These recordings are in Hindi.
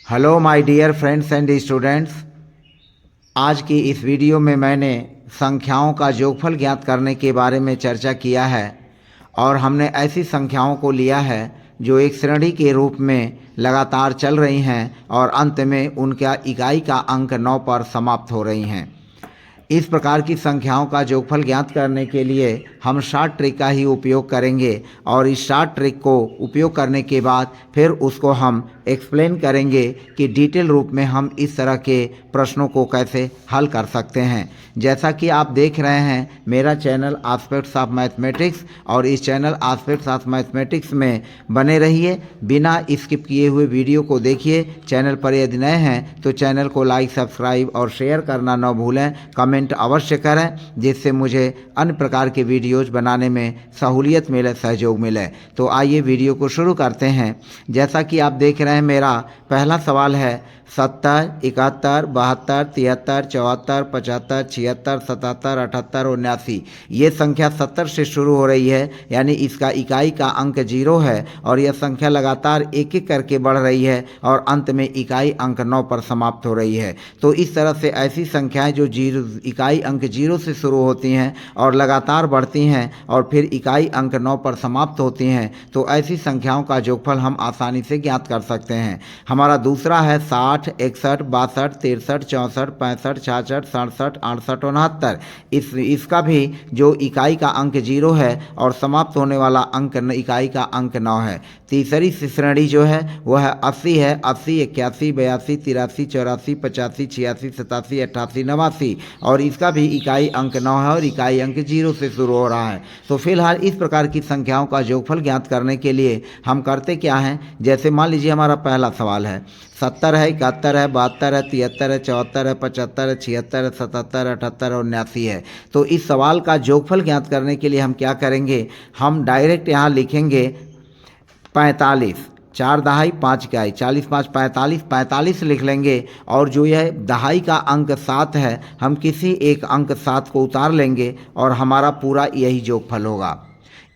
Hello my dear friends and students. आज की इस वीडियो में मैंने संख्याओं का योगफल ज्ञात करने के बारे में चर्चा किया है और हमने ऐसी संख्याओं को लिया है जो एक श्रेणी के रूप में लगातार चल रही हैं और अंत में उनका इकाई का अंक 9 पर समाप्त हो रही हैं। इस प्रकार की संख्याओं का योगफल ज्ञात करने के लिए हम शॉर्ट ट्रिक का ही उपयोग करेंगे और इस शॉर्ट ट्रिक को उपयोग करने के बाद फिर उसको हम एक्सप्लेन करेंगे कि डिटेल रूप में हम इस तरह के प्रश्नों को कैसे हल कर सकते हैं। जैसा कि आप देख रहे हैं मेरा चैनल एस्पेक्ट्स ऑफ मैथमेटिक्स, और इस चैनल एस्पेक्ट्स ऑफ मैथमेटिक्स में बने रहिए, बिना स्किप किए हुए वीडियो को देखिए। चैनल पर यदि नए हैं तो चैनल को लाइक, सब्सक्राइब और शेयर करना न भूलें। कमेंट अवश्य करें जिससे मुझे अन्य प्रकार के वीडियोज बनाने में सहूलियत मिले, सहयोग मिले। तो आइए वीडियो को शुरू करते हैं। जैसा कि आप देख रहे हैं मेरा पहला सवाल है 70, 71, 72, 73, 74, 75, 76, 77, 78 और 79। ये संख्या 70 से शुरू हो रही है, यानी इसका इकाई का अंक 0 है और यह संख्या लगातार एक एक करके बढ़ रही है और अंत में इकाई अंक 9 पर समाप्त हो रही है। तो इस तरह से ऐसी संख्याएं जो इकाई अंक 0 से शुरू होती हैं और लगातार बढ़ती हैं और फिर इकाई अंक 9 पर समाप्त होती हैं, तो ऐसी संख्याओं का योगफल हम आसानी से ज्ञात कर सकते हैं। हमारा दूसरा है 60, 61, 62, 63, 64, 65, 66, 67, 68 और 69। इसका भी जो इकाई का अंक 0 है और समाप्त होने वाला अंक इकाई का अंक 9 है। तीसरी श्रेणी जो है वह है 80 है, 80, 81, 82, 83, 84, 85, 86, 87, 88, 89 और इसका भी इकाई अंक 9 है और इकाई अंक 0 से शुरू हो रहा है। तो फिलहाल इस प्रकार की संख्याओं का योगफल ज्ञात करने के लिए हम करते क्या हैं, जैसे मान लीजिए हमारा पहला सवाल है 70 है, 71 है, 72 है, 73 है, 74 है, 75 है, 76 है, 77, 78 और 79 है। तो इस सवाल का योगफल ज्ञात करने के लिए हम क्या करेंगे, हम डायरेक्ट यहाँ लिखेंगे 45, 4 दहाई 5 इकाई, 40 5 45, 45 लिख लेंगे और जो यह दहाई का अंक 7 है हम किसी एक अंक 7 को उतार लेंगे और हमारा पूरा यही योगफल होगा।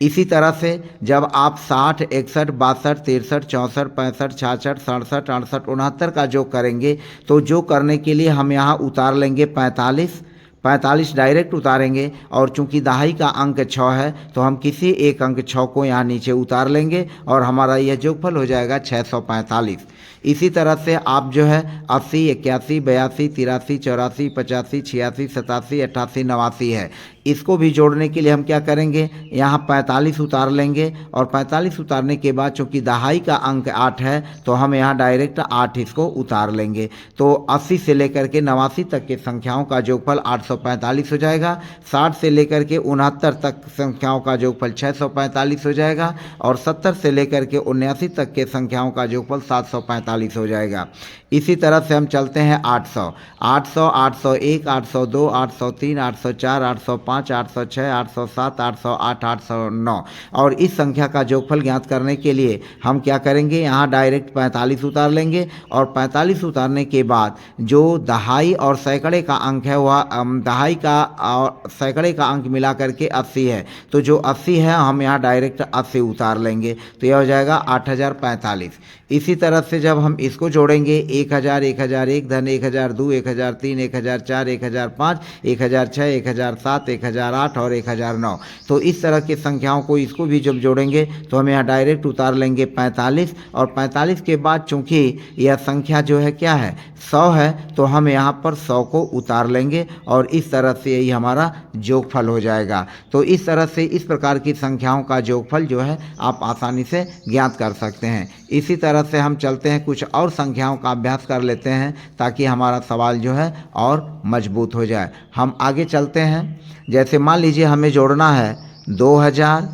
इसी तरह से जब आप 60, 61, 62, 63, 64, 65, 66, 67, 68, 69 का योग करेंगे तो योग करने के लिए हम यहाँ उतार लेंगे 45 डायरेक्ट उतारेंगे और चूंकि दहाई का अंक 6 है तो हम किसी एक अंक 6 को यहाँ नीचे उतार लेंगे और हमारा यह योगफल हो जाएगा 645। इसी तरह से आप जो है 80, 81, 82, 83, 84, 85, 86, 87, 88, 89 है, इसको भी जोड़ने के लिए हम क्या करेंगे, यहाँ 45 उतार लेंगे और 45 उतारने के बाद चूंकि दहाई का अंक 8 है तो हम यहाँ डायरेक्ट 8 इसको उतार लेंगे। तो 80 से लेकर के 89 तक के संख्याओं का योगफल 845 हो जाएगा। 60 से लेकर के 69 तक संख्याओं का योगफल 645 हो जाएगा और 70 से लेकर के 79 तक के संख्याओं का योगफल 745 हो जाएगा। इसी तरह से हम चलते हैं 800, 801, 802, 803, 804, 805, 806, 807, 808, 809 और इस संख्या का योगफल ज्ञात करने के लिए हम क्या करेंगे, यहाँ डायरेक्ट 45 उतार लेंगे और 45 उतारने के बाद जो दहाई और सैकड़े का अंक है वह दहाई का और सैकड़े का अंक मिला करके 80 है, तो जो 80 है हम यहाँ डायरेक्ट 80 उतार लेंगे तो यह हो जाएगा 8045। इसी तरह से जब हम इसको जोड़ेंगे 1000, 1001, धन 1002, 1003, 1004, 1005, 1006, 1007, 1008 और 1009। तो इस तरह की संख्याओं को इसको भी जब जोड़ेंगे तो हम यहाँ डायरेक्ट उतार लेंगे 45 और 45 के बाद चूंकि यह संख्या जो है क्या है 100 है तो हम यहाँ पर 100 को उतार लेंगे और इस तरह से यही हमारा योगफल हो जाएगा। तो इस तरह से इस प्रकार की संख्याओं का योगफल जो है आप आसानी से ज्ञात कर सकते हैं। इसी तरह से हम चलते हैं कुछ और संख्याओं का अभ्यास कर लेते हैं ताकि हमारा सवाल जो है और मजबूत हो जाए। हम आगे चलते हैं। जैसे मान लीजिए हमें जोड़ना है 2000,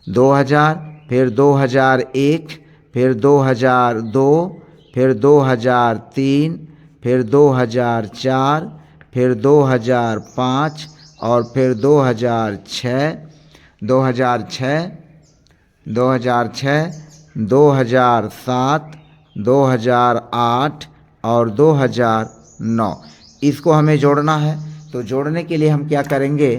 2000, फिर 2001, फिर 2002, फिर 2003, फिर 2004, फिर 2005 और फिर 2006, 2006, 2006, 2007, 2008 और 2009। इसको हमें जोड़ना है। तो जोड़ने के लिए हम क्या करेंगे,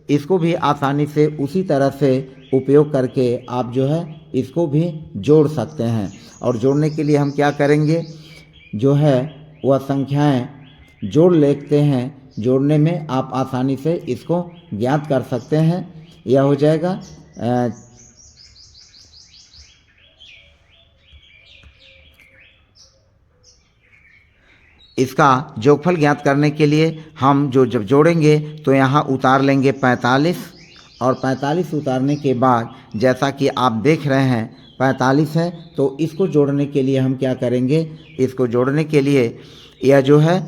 इसको भी आसानी से उसी तरह से उपयोग करके आप जो है इसको भी जोड़ सकते हैं। और जोड़ने के लिए हम क्या करेंगे, जो है वह संख्याएं जोड़ लेते हैं। जोड़ने में आप आसानी से इसको ज्ञात कर सकते हैं। यह हो जाएगा इसका जोगफल ज्ञात करने के लिए हम जब जोड़ेंगे तो यहाँ उतार लेंगे 45 और 45 उतारने के बाद जैसा कि आप देख रहे हैं 45 है, तो इसको जोड़ने के लिए हम क्या करेंगे, इसको जोड़ने के लिए यह जो है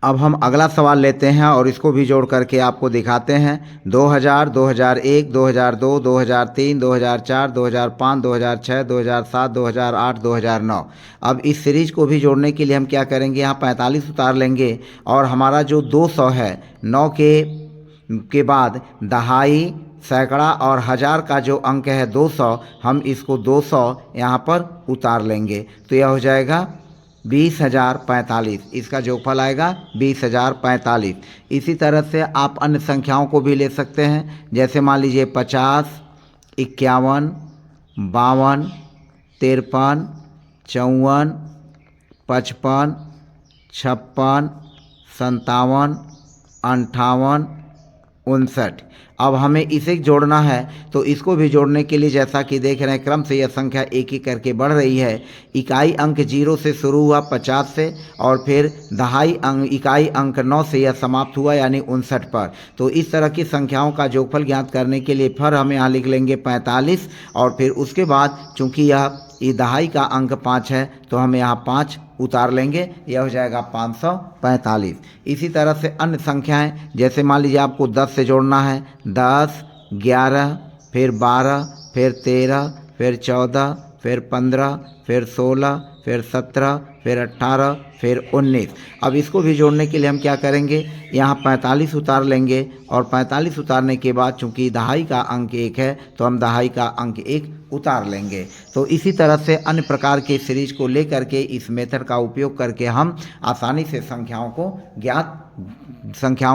अब हम अगला सवाल लेते हैं और इसको भी जोड़ करके आपको दिखाते हैं। 2000, 2001, 2002, 2003, 2004, 2005, 2006, 2007, 2008, 2009। अब इस सीरीज को भी जोड़ने के लिए हम क्या करेंगे, यहाँ 45 उतार लेंगे और हमारा जो 200 है, 9 के बाद दहाई, सैकड़ा और हज़ार का जो अंक है 200, हम इसको 200 यहाँ पर उतार लेंगे तो यह हो जाएगा 20,045। इसका जोगफल आएगा 20,045। इसी तरह से आप अन्य संख्याओं को भी ले सकते हैं, जैसे मान लीजिए 50, 51, 52, 53, 54, 55, 56, 57, 58, 59। अब हमें इसे जोड़ना है तो इसको भी जोड़ने के लिए जैसा कि देख रहे हैं क्रम से यह संख्या एक एक करके बढ़ रही है। इकाई अंक 0 से शुरू हुआ 50 से और फिर दहाई अंक इकाई अंक 9 से यह समाप्त हुआ यानी 59 पर। तो इस तरह की संख्याओं का जोगफल ज्ञात करने के लिए फिर हम यहाँ लिख लेंगे 45 और फिर उसके बाद चूँकि यह दहाई का अंक 5 है तो हम यहाँ 5 उतार लेंगे, यह हो जाएगा 545। इसी तरह से अन्य संख्याएं, जैसे मान लीजिए आपको 10 से जोड़ना है, 10, 11, फिर 12, फिर 13, फिर 14, फिर 15, फिर 16, फिर 17, फिर 18, फिर 19। अब इसको भी जोड़ने के लिए हम क्या करेंगे, यहाँ 45 उतार लेंगे और 45 उतारने के बाद चूंकि दहाई का अंक 1 है तो हम दहाई का अंक 1 उतार लेंगे। तो इसी तरह से अन्य प्रकार के सीरीज को लेकर के इस मेथड का उपयोग करके हम आसानी से संख्याओं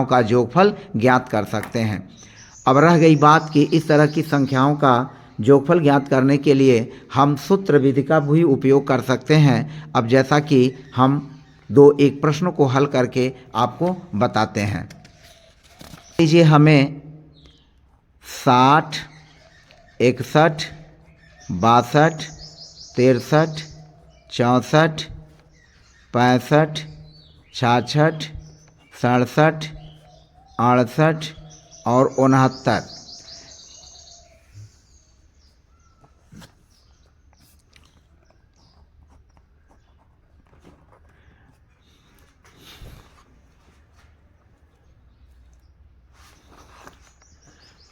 का जोगफल ज्ञात कर सकते हैं। अब रह गई बात कि इस तरह की संख्याओं का जोगफल ज्ञात करने के लिए हम सूत्र विधि का भी उपयोग कर सकते हैं। अब जैसा कि हम एक प्रश्नों को हल करके आपको बताते हैं। लीजिए हमें 60, 61, 62, 63, 64, 65, 66, 67, 68 और 69।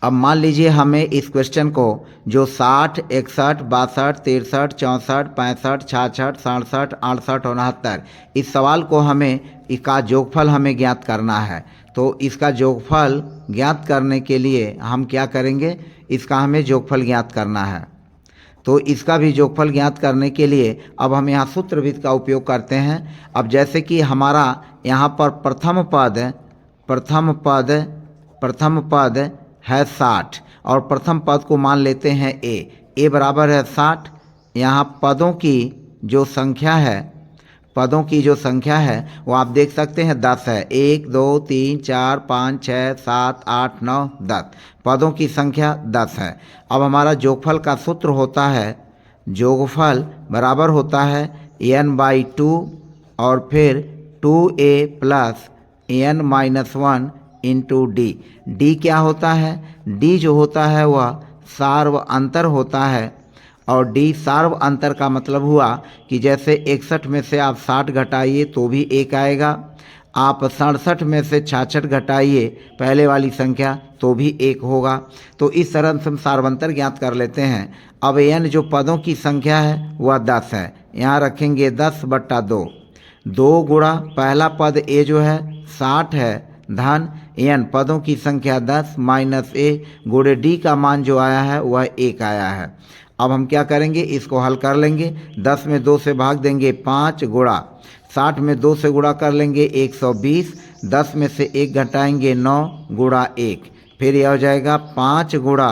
अब मान लीजिए हमें इस क्वेश्चन को जो 60, 61, 62, 63, 64, 65, 66, 67, 68 और 69 इस सवाल को हमें इसका जोगफल हमें ज्ञात करना है। तो इसका जोगफल ज्ञात करने के लिए हम क्या करेंगे, इसका हमें जोगफल ज्ञात करना है। तो इसका भी जोगफल ज्ञात करने के लिए अब हम यहाँ सूत्रविधि का उपयोग करते हैं। अब जैसे कि हमारा यहाँ पर प्रथम पद है 60 और प्रथम पद को मान लेते हैं ए बराबर है 60। यहाँ पदों की जो संख्या है वो आप देख सकते हैं 10 है। 1 2 3 4 5 6 7 8 9 10 पदों की संख्या 10 है। अब हमारा जोगफल का सूत्र होता है, जोगफल बराबर होता है n/2 और फिर 2a plus n-1 into D. D क्या होता है, डी जो होता है वह सार्व अंतर होता है। और डी सार्व अंतर का मतलब हुआ कि जैसे 61 में से आप 60 घटाइए तो भी 1 आएगा, आप 67 में से 66 घटाइए पहले वाली संख्या तो भी 1 होगा। तो इस तरह से हम सार्वंतर ज्ञात कर लेते हैं। अब n जो पदों की संख्या है वह 10 है, यहाँ रखेंगे 10/2। 2 गुणा पहला पद a जो है 60 है धन n पदों की संख्या 10 माइनस a गुणे d का मान जो आया है वह 1 आया है। अब हम क्या करेंगे, इसको हल कर लेंगे। 10 में 2 से भाग देंगे 5 गुणा 60 में 2 से गुणा कर लेंगे 120। 10 में से 1 घटाएंगे 9 गुणा 1, फिर यह हो जाएगा 5 गुणा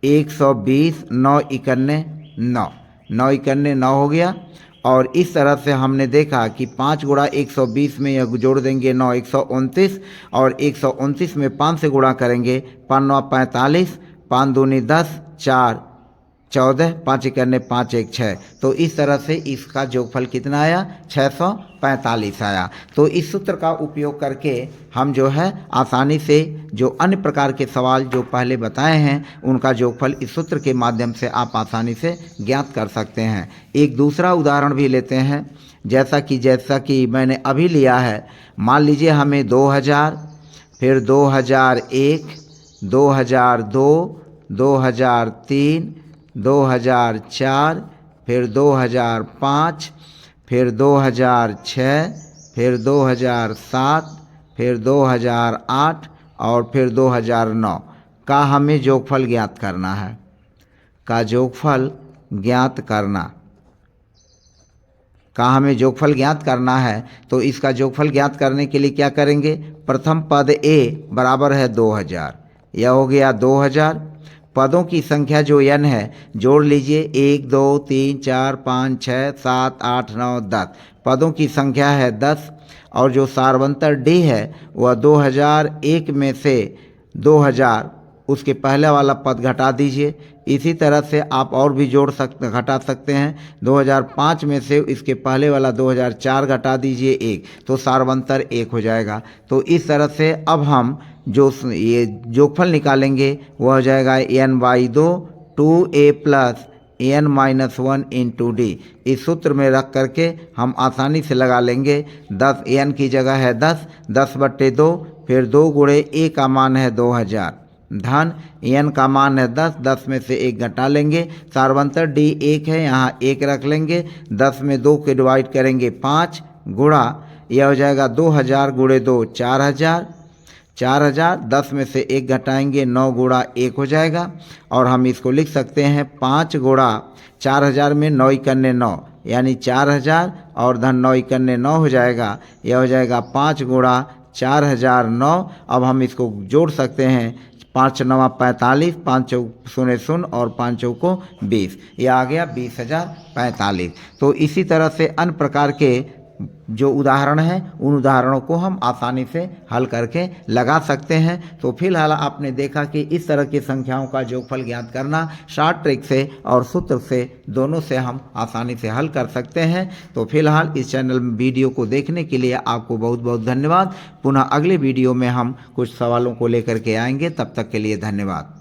120। 9 इकन्ने 9 हो गया। और इस तरह से हमने देखा कि 5 गुणा 120 में यह जोड़ देंगे 9 129 और 129 में 5 से गुणा करेंगे 5 9 45, 5 दूनी 10, 4 14, 5 इकन्ने 5 1 6। तो इस तरह से इसका जोगफल कितना आया, 645 आया। तो इस सूत्र का उपयोग करके हम जो है आसानी से जो अन्य प्रकार के सवाल जो पहले बताए हैं उनका जोगफल इस सूत्र के माध्यम से आप आसानी से ज्ञात कर सकते हैं। एक दूसरा उदाहरण भी लेते हैं, जैसा कि मैंने अभी लिया है। मान लीजिए हमें 2000, फिर 2001, 2002, 2003, 2004, फिर 2005, फिर 2006, फिर 2007, फिर 2008 और फिर 2009 का हमें जोगफल ज्ञात करना है। जोगफल ज्ञात करना है तो इसका जोगफल ज्ञात करने के लिए क्या करेंगे, प्रथम पद a बराबर है 2000, यह हो गया 2000। पदों की संख्या जो n है जोड़ लीजिए 1 2 3 4 5 6 7 8 9 10 पदों की संख्या है 10। और जो सार्वंतर d है वह 2001 में से 2000 उसके पहले वाला पद घटा दीजिए। इसी तरह से आप और भी घटा सकते हैं। 2005 में से इसके पहले वाला 2004 घटा दीजिए 1, तो सार्वंतर 1 हो जाएगा। तो इस तरह से अब हम जो ये जोगफल निकालेंगे वह हो जाएगा n/2 2a plus n-1 into D. इस सूत्र में रख करके हम आसानी से लगा लेंगे। 10 n की जगह है 10/2, फिर 2 गुणे a का मान है 2000 धन n का मान है 10 में से 1 घटा लेंगे। सार्वंतर d 1 है, यहाँ 1 रख लेंगे। 10 में 2 के डिवाइड करेंगे 5 गुणा यह हो जाएगा 2000 गुणे 2 4000। 10 में से 1 घटाएंगे 9 गुणा 1 हो जाएगा। और हम इसको लिख सकते हैं 5 गुणा 4000 में 9 इकन्ने 9 यानी 4000 और धन 9 इकन्ने 9 हो जाएगा। यह हो जाएगा 5 गुणा 4009। अब हम इसको जोड़ सकते हैं 5 9 45, 5 चौक 0 0 और 5 चौको 20, यह आ गया 20,045। तो इसी तरह से अन्य प्रकार के जो उदाहरण हैं उन उदाहरणों को हम आसानी से हल करके लगा सकते हैं। तो फिलहाल आपने देखा कि इस तरह की संख्याओं का जोगफल ज्ञात करना शॉर्ट ट्रिक से और सूत्र से दोनों से हम आसानी से हल कर सकते हैं। तो फिलहाल इस चैनल वीडियो को देखने के लिए आपको बहुत बहुत धन्यवाद। पुनः अगले वीडियो में हम कुछ सवालों को लेकर के आएंगे, तब तक के लिए धन्यवाद।